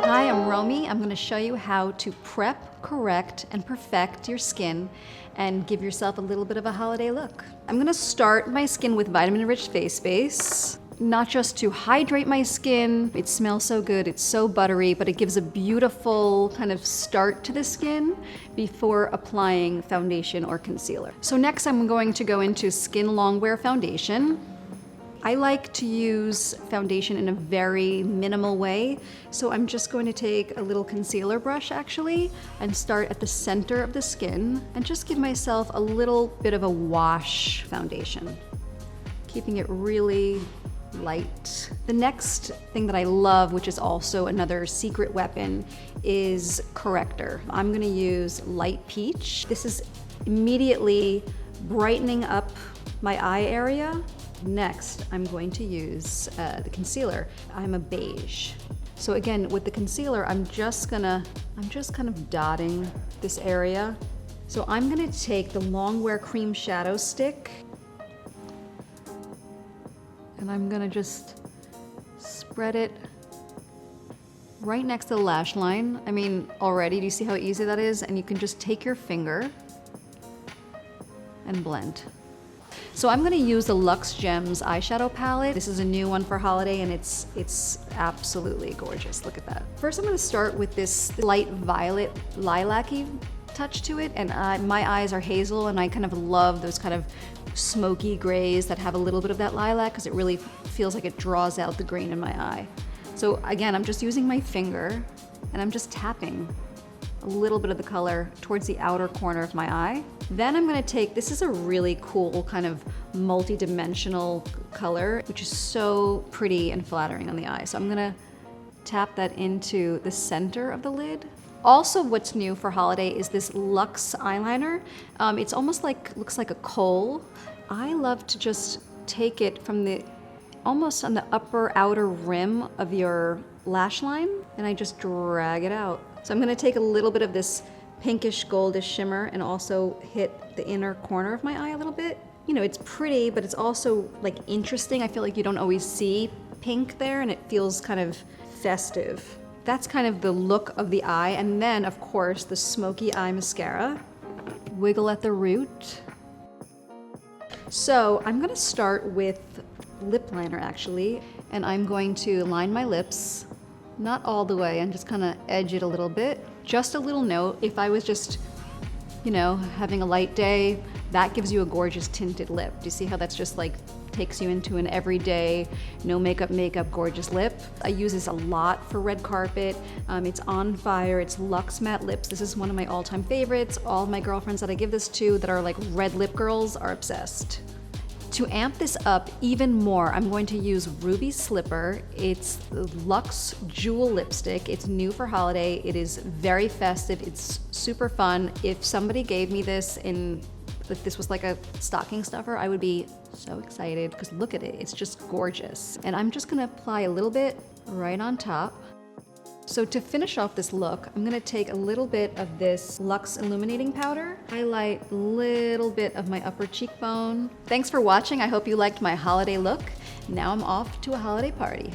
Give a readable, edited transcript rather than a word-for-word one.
Hi, I'm Romy. I'm going to show you how to prep, correct, and perfect your skin and give yourself a little bit of a holiday look. I'm going to start my skin with vitamin-enriched face base. Not just to hydrate my skin, it smells so good, it's so buttery, but it gives a beautiful kind of start to the skin before applying foundation or concealer. So next I'm going to go into Skin Longwear Foundation. I like to use foundation in a very minimal way, so I'm just going to take a little concealer brush actually and start at the center of the skin and just give myself a little bit of a wash foundation, keeping it really light. The next thing that I love, which is also another secret weapon, is corrector. I'm gonna use Light Peach. This is immediately brightening up my eye area. Next, I'm going to use the concealer. I'm a beige. So again, with the concealer, I'm just kind of dotting this area. So I'm gonna take the Longwear Cream Shadow Stick and I'm gonna just spread it right next to the lash line. I mean, already, do you see how easy that is? And you can just take your finger and blend. So I'm gonna use the Luxe Gems eyeshadow palette. This is a new one for holiday and it's absolutely gorgeous. Look at that. First, I'm gonna start with this light violet lilac-y touch to it, and my eyes are hazel and I kind of love those kind of smoky grays that have a little bit of that lilac because it really feels like it draws out the green in my eye. So again, I'm just using my finger and I'm just tapping a little bit of the color towards the outer corner of my eye. Then I'm gonna take, this is a really cool kind of multi-dimensional color, which is so pretty and flattering on the eye. So I'm gonna tap that into the center of the lid. Also, what's new for holiday is this Luxe eyeliner. It's almost like, looks like a kohl. I love to just take it from almost on the upper outer rim of your lash line, and I just drag it out. So I'm gonna take a little bit of this pinkish goldish shimmer and also hit the inner corner of my eye a little bit. You know, it's pretty, but it's also like interesting. I feel like you don't always see pink there and it feels kind of festive. That's kind of the look of the eye. And then, of course, the smoky eye mascara. Wiggle at the root. So I'm gonna start with lip liner actually, and I'm going to line my lips, not all the way, and just kind of edge it a little bit. Just a little note, if I was just, you know, having a light day, that gives you a gorgeous tinted lip. Do you see how that's just like takes you into an everyday, no makeup, gorgeous lip? I use this a lot for red carpet. It's on fire, it's Luxe Matte Lips. This is one of my all-time favorites. All of my girlfriends that I give this to that are like red lip girls are obsessed. To amp this up even more, I'm going to use Ruby Slipper. It's Luxe Jewel Lipstick. It's new for holiday. It is very festive. It's super fun. If somebody gave me this if this was like a stocking stuffer, I would be so excited because look at it. It's just gorgeous. And I'm just gonna apply a little bit right on top. So to finish off this look, I'm gonna take a little bit of this Luxe Illuminating Powder, highlight a little bit of my upper cheekbone. Thanks for watching. I hope you liked my holiday look. Now I'm off to a holiday party.